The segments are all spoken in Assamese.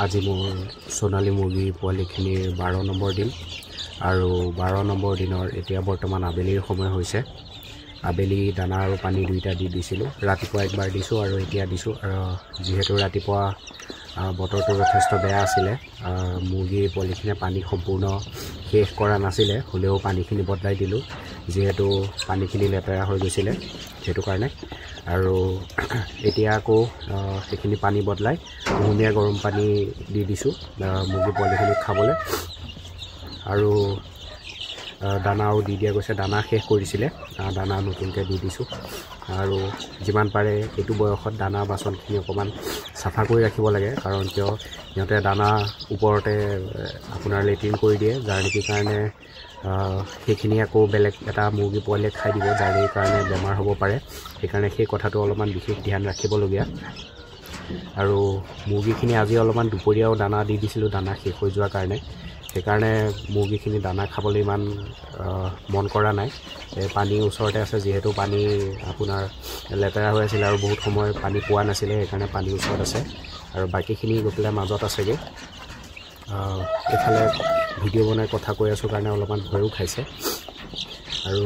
আজি মোৰ সোণালী মুৰ্গী পোৱালিখিনিৰ 12 নম্বৰ দিন আৰু 12 নম্বৰ দিনৰ এতিয়া বৰ্তমান আবেলিৰ সময় হৈছে। আবেলি দানা আৰু পানী দুইটা দি দিছিলোঁ। ৰাতিপুৱা একবাৰ দিছোঁ আৰু এতিয়া দিছোঁ। যিহেতু ৰাতিপুৱা বতৰটো যথেষ্ট বেয়া আছিলে, মুৰ্গীৰ পোৱালিখিনিয়ে পানী সম্পূৰ্ণ শেষ কৰা নাছিলে, হ'লেও পানীখিনি বদলাই দিলোঁ যিহেতু পানীখিনি লেতেৰা হৈ গৈছিলে সেইটো কাৰণে। আৰু এতিয়া আকৌ সেইখিনি পানী বদলাই কুহুমীয়া গৰম পানী দি দিছোঁ মুৰ্গী পোৱালিখিনিক খাবলৈ। আৰু দানাও দি দিয়া গৈছে, দানা শেষ কৰিছিলে, দানা নতুনকৈ দি দিছোঁ। আৰু যিমান পাৰে এইটো বয়সত দানা বাচনখিনি অকণমান চাফা কৰি ৰাখিব লাগে, কাৰণ কিয় সিহঁতে দানা ওপৰতে আপোনাৰ লেট্ৰিন কৰি দিয়ে, যাৰ নেকি কাৰণে সেইখিনি আকৌ বেলেগ এটা মুৰ্গী পোৱালিয়ে খাই দিব, যাৰ নেকি কাৰণে বেমাৰ হ'ব পাৰে। সেইকাৰণে সেই কথাটো অলপমান বিশেষ ধ্যান ৰাখিবলগীয়া। আৰু মুৰ্গীখিনি আজি অলপমান দুপৰীয়াও দানা দি দিছিলোঁ, দানা শেষ হৈ যোৱাৰ কাৰণে। সেইকাৰণে মুৰ্গীখিনি দানা খাবলৈ ইমান মন কৰা নাই। পানী ওচৰতে আছে, যিহেতু পানী আপোনাৰ লেতেৰা হৈ আছিলে আৰু বহুত সময় পানী পোৱা নাছিলে, সেইকাৰণে পানী ওচৰত আছে। আৰু বাকীখিনি গৈ পেলাই মাজত আছেগৈ। এইফালে ভিডিঅ' বনাই কথা কৈ আছোঁ কাৰণে অলপমান ভয়ো খাইছে। আৰু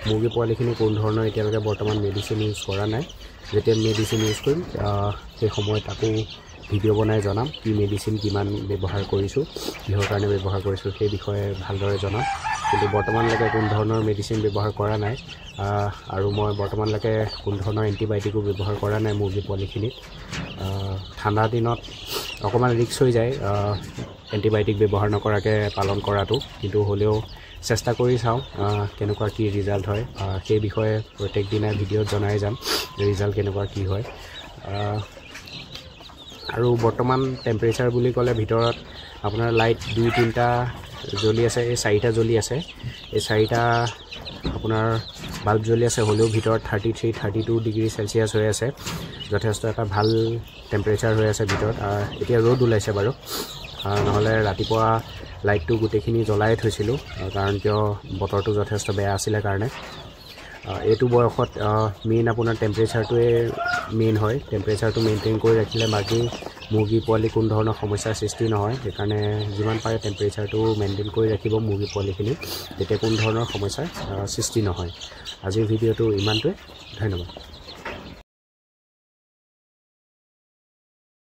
মুৰ্গী পোৱালিখিনি কোনো ধৰণৰ এতিয়ালৈকে বৰ্তমান মেডিচিন ইউজ কৰা নাই। যেতিয়া মেডিচিন ইউজ কৰিম সেই সময়ত আকৌ ভিডিঅ' বনাই জনাম কি মেডিচিন কিমান ব্যৱহাৰ কৰিছোঁ, কিহৰ কাৰণে ব্যৱহাৰ কৰিছোঁ সেই বিষয়ে ভালদৰে জনাম। কিন্তু বৰ্তমানলৈকে কোনো ধৰণৰ মেডিচিন ব্যৱহাৰ কৰা নাই। আৰু মই বৰ্তমানলৈকে কোনো ধৰণৰ এণ্টিবায়'টিকো ব্যৱহাৰ কৰা নাই মুৰ্গী পোৱালিখিনিত। ঠাণ্ডা দিনত অকণমান ৰিস্ক হৈ যায় এণ্টিবায়'টিক ব্যৱহাৰ নকৰাকৈ পালন কৰাটো, কিন্তু হ'লেও চেষ্টা কৰি চাওঁ কেনেকুৱা কি ৰিজাল্ট হয়। সেই বিষয়ে প্ৰত্যেক দিনাই ভিডিঅ'ত জনাই যাম ৰিজাল্ট কেনেকুৱা কি হয়। আৰু বৰ্তমান টেম্পাৰেচাৰ বুলি ক'লে ভিতৰত আপোনাৰ লাইট 2-3টা জ্বলি আছে, এই 4টা জ্বলি আছে। এই 4টা আপোনাৰ বাল্ব জ্বলি আছে, হ'লেও ভিতৰত 33-32 ডিগ্ৰী চেলচিয়াছ হৈ আছে। যথেষ্ট এটা ভাল টেম্পাৰেচাৰ হৈ আছে ভিতৰত। এতিয়া ৰ'দ ওলাইছে বাৰু, নহ'লে ৰাতিপুৱা লাইটটো গোটেইখিনি জ্বলাই থৈছিলোঁ, কাৰণ কিয় বতৰটো যথেষ্ট বেয়া আছিলে কাৰণে। এইটো বয়সত মেইন আপোনাৰ টেম্পাৰেচাৰটোৱে মেইন হয়। টেম্পাৰেচাৰটো মেইনটেইন কৰি ৰাখিলে বাকী মুৰ্গী পোৱালি কোনো ধৰণৰ সমস্যাৰ সৃষ্টি নহয়। সেইকাৰণে যিমান পাৰে টেম্পাৰেচাৰটো মেইনটেইন কৰি ৰাখিব মুৰ্গী পোৱালিখিনি, তেতিয়া কোনো ধৰণৰ সমস্যাৰ সৃষ্টি নহয়। আজিৰ ভিডিঅ'টো ইমানটোৱে, ধন্যবাদ।